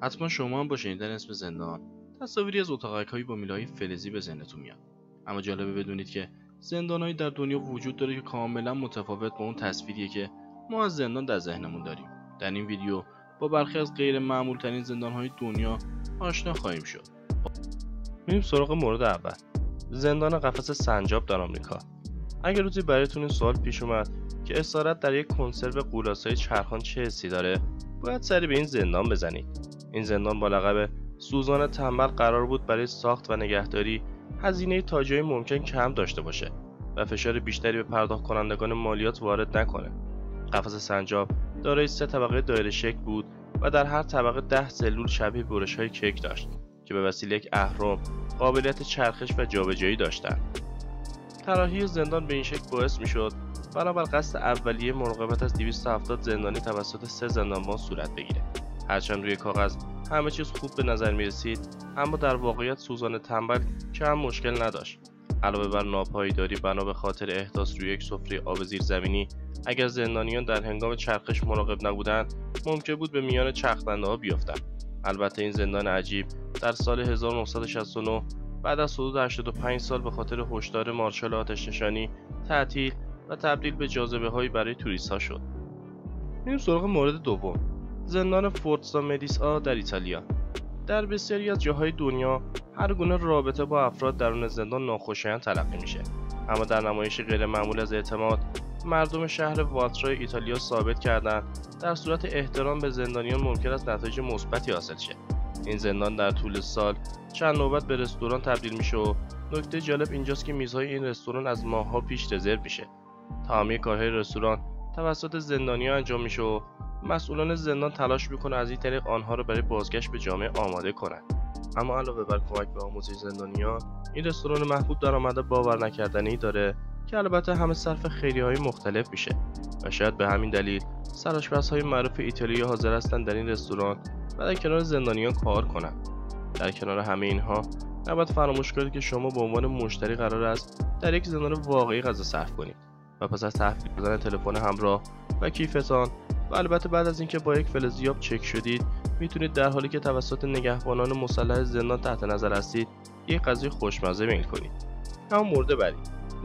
حتما شما هم با شنیدن اسم زندان تصاویری از اتاقک‌هایی با میله‌های فلزی به ذهنتون میاد. اما جالبه بدونید که زندان‌هایی در دنیا وجود داره که کاملا متفاوت با اون تصویریه که ما از زندان در ذهنمون داریم. در این ویدیو با برخی از غیر معمول‌ترین زندان‌های دنیا آشنا خواهیم شد. میریم سراغ مورد اول. زندان قفس سنجاب در آمریکا. اگر روزی برایتون این سوال پیش اومد که اسارت در یک کنسرو قولاسای چرخان چه حسی داره، باید سری به این زندان بزنید. این زندان با لقب سوزان تنبل قرار بود برای ساخت و نگهداری هزینه تا جایی ممکن کم داشته باشه و فشار بیشتری به پرداخت کنندگان مالیات وارد نکنه. قفس سنجاب دارای 3 طبقه دایره شکل بود و در هر طبقه 10 سلول شبیه برش‌های کیک داشت که به وسیله یک اهرم قابلیت چرخش و جابجایی داشتند. طراحی زندان به این شکل باعث میشد بنابر قصد اولیه مراقبت از 270 زندانی توسط 3 زندانبان صورت بگیره. هرچند روی کاغذ همه چیز خوب به نظر می رسید، اما در واقعیت سوزان تنبل کم مشکل نداشت. علاوه بر ناپایداری بنا به خاطر احداث روی یک سفره آب زیرزمینی، اگر زندانیان در هنگام چرخش مراقب نبودند ممکن بود به میان چرخدنده‌ها بیفتند. البته این زندان عجیب در سال 1969 بعد از حدود 85 سال به خاطر هشدار مارشال آتش‌نشانی تعطیل و تبدیل به جاذبه‌هایی برای توریست‌ها شد. میریم سراغ مورد دوم. زندان فورتزا مدیسا در ایتالیا. در بسیاری از جاهای دنیا هر گونه رابطه با افراد درون زندان ناخوشایند تلقی میشه، اما در نمایشی غیر معمول از اعتماد مردم شهر والترا ایتالیا ثابت کردند در صورت احترام به زندانیان ممکن است نتایج مثبتی حاصل شه. این زندان در طول سال چند نوبت به رستوران تبدیل میشه و نکته جالب اینجاست که میزهای این رستوران از ماه‌ها پیش رزرو میشه. تمامی کارهای رستوران توسط زندانیان انجام میشه و مسئولان زندان تلاش میکنه از این طریق آنها را برای بازگشت به جامعه آماده کنند. اما علاوه بر کمک به آموزش زندانیان، این رستوران محبوب درآمد باور نکردنی داره که البته همه صرف خیریه‌های مختلف میشه و شاید به همین دلیل سرآشپزهای معروف ایتالیایی حاضر هستند در این رستوران و در کنار زندانیان کار کنند. در کنار همه اینها نباید فراموش کنید که شما به عنوان مشتری قرار است در یک زندان واقعی غذا صرف کنید و پس از تحویل دادن تلفن همراه و کیفتان و البته بعد از اینکه با یک فلزیاب چک شدید میتونید در حالی که توسط نگهبانان مسلح زندان تحت نظر هستید یک غذای خوشمزه میل کنید. اما مورد بعدی،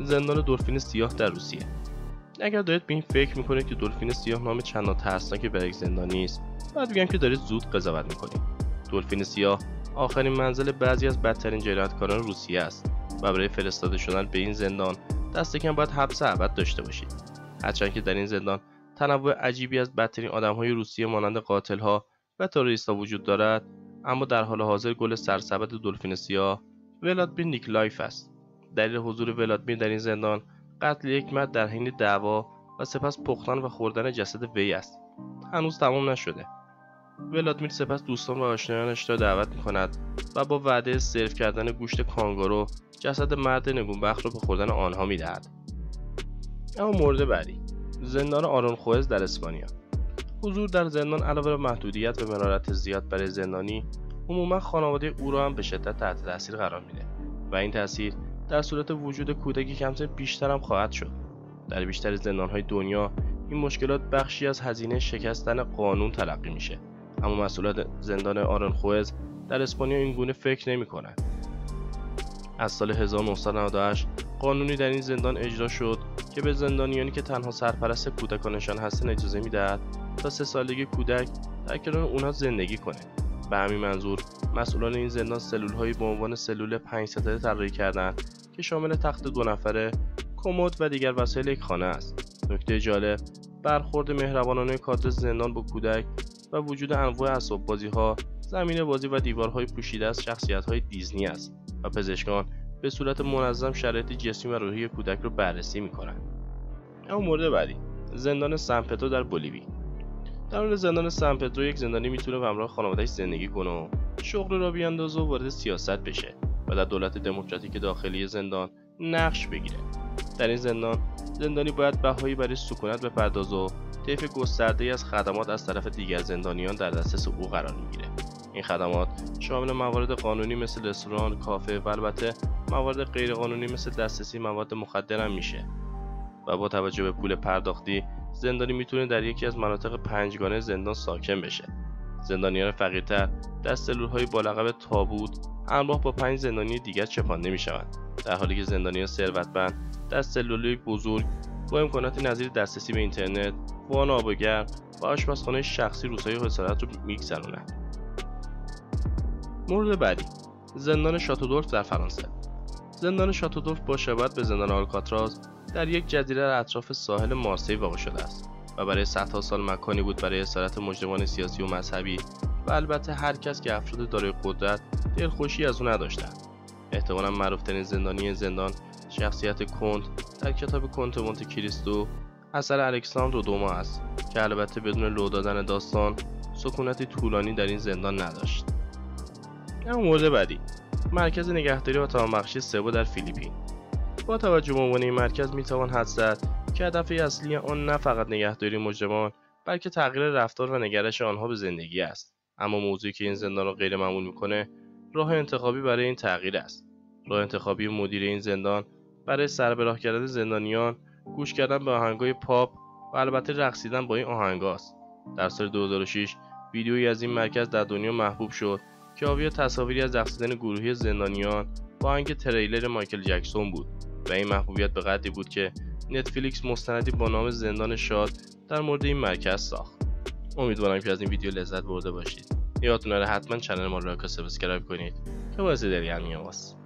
زندان دلفین سیاه در روسیه. اگر دارید به این فکر میکنید که دلفین سیاه نام چندان ترسناکی برای یک زندان نیست، باید بگم که دارید زود قضاوت میکنید. دلفین سیاه آخرین منزل بعضی از بدترین جنایتکاران روسیه است و برای فرستاده شدن به این زندان دست کم باید حبس ابد داشته باشید. هرچند که در این زندان تنوع عجیبی از بدترین آدم‌های روسیه مانند قاتل‌ها و تروریست‌ها وجود دارد، اما در حال حاضر گل سرسبد دلفین سیاه ولادیمیر نیکلایف است. دلیل حضور ولادیمیر در این زندان قتل یک مرد در حین دعوا و سپس پختن و خوردن جسد وی است. هنوز تمام نشده. ولادیمیر سپس دوستان و آشنایانش را دعوت می‌کند و با وعده سرو کردن گوشت کانگورو جسد مرد نگونبخت را به خوردن آنها می‌دهد. اما مورد بعدی، زندان آرونخوئز در اسپانیا. حضور در زندان علاوه بر محدودیت و مرارت زیاد برای زندانی، عموما خانواده او را هم به شدت تحت تاثیر قرار میده و این تاثیر در صورت وجود کودکی کمتر بیشتر هم خواهد شد. در بیشتر زندان‌های دنیا این مشکلات بخشی از هزینه شکستن قانون تلقی میشه، اما مسئولان زندان آرونخوئز در اسپانیا این گونه فکر نمی‌کنند. از سال 1998 قانونی در این زندان اجرا شد که به زندانیانی که تنها سرپرست کودکانشان هستند اجازه میدهد تا 3 سالگی کودک در کنار اونها زندگی کنه. به همین منظور مسئولان این زندان سلول‌هایی به عنوان سلول 5 ستاره طراحی کردند که شامل تخت 2 نفره، کمد و دیگر وسایل یک خانه است. نکته جالب برخورد مهربانانه کادر زندان با کودک و وجود انواع اسباب‌بازی‌ها، زمین بازی و دیوارهای پوشیده از شخصیت‌های دیزنی است و پزشکان به صورت منظم شرایط جسمی و روحی کودک رو بررسی می‌کنند. اما مورد بعدی، زندان سن پدرو در بولیوی. درون زندان سن پدرو یک زندانی میتونه به همراه خانواده‌اش زندگی کنه و شغل را بیاندازه و وارد سیاست بشه و در دولت دموکراتیک داخلی زندان نقش بگیره. در این زندان زندانی باید بهایی برای سکونت بپردازه و طیف گسترده‌ای از خدمات از طرف دیگر زندانیان در دسترس او قرار میگیره. این خدمات شامل موارد قانونی مثل رستوران، کافه و البته موارد غیرقانونی مثل دسترسی مواد مخدر هم میشه. و با توجه به پول پرداختی زندانی میتونه در یکی از مناطق 5گانه زندان ساکن بشه. زندانیان فقیرتر در سلول‌های با لقب تابوت همراه با 5 زندانی دیگر چپانده می‌شوند، در حالی که زندانیان ثروتمند در سلول‌های بزرگ با امکاناتی نظیر دسترسی به اینترنت، وان آب و گرم و آشپزخانه شخصی روزهای خسارت رو می‌گذرانند. مورد بعدی، زندان شاتودورف در فرانسه. زندان شاتودورف با شباهت به زندان آلکاتراز در یک جزیره در اطراف ساحل مارسی واقع شده است و برای صدها سال مکانی بود برای اسارت مجرمان سیاسی و مذهبی و البته هر کس که افراد دارای قدرت دلخوشی از او نداشتند. احتمالاً معروف‌ترین زندانی زندان شخصیت کنت در کتاب کنت مونت کریستو اثر الکساندر دوما است که البته بدون لو دادن داستان سکونتی طولانی در این زندان نداشت. اما مورد بعدی، مرکز نگهداری و توانبخشی سبو در فیلیپین. با توجه به عنوان این مرکز میتوان حدس زد که هدف اصلی آن نه فقط نگهداری مجرمان بلکه تغییر رفتار و نگرش آنها به زندگی است. اما موضوعی که این زندان را غیر معمول میکنه راه انتخابی برای این تغییر است. راه انتخابی مدیر این زندان برای سر به راه کردن زندانیان گوش کردن به آهنگای پاپ و البته رقصیدن با این آهنگاست. در سال 2006 ویدیویی از این مرکز در دنیا محبوب شد که حاوی تصاویری از رقصیدن گروهی زندانیان با آهنگ تریلر مایکل جکسون بود و این محبوبیت به قدری بود که نتفلیکس مستندی با نام زندان شاد در مورد این مرکز ساخت. امیدوارم که از این ویدیو لذت برده باشید. یادتون نره حتما کانال ما رو لایک و سابسکرایب کنید که باعث دلگرمی ماست.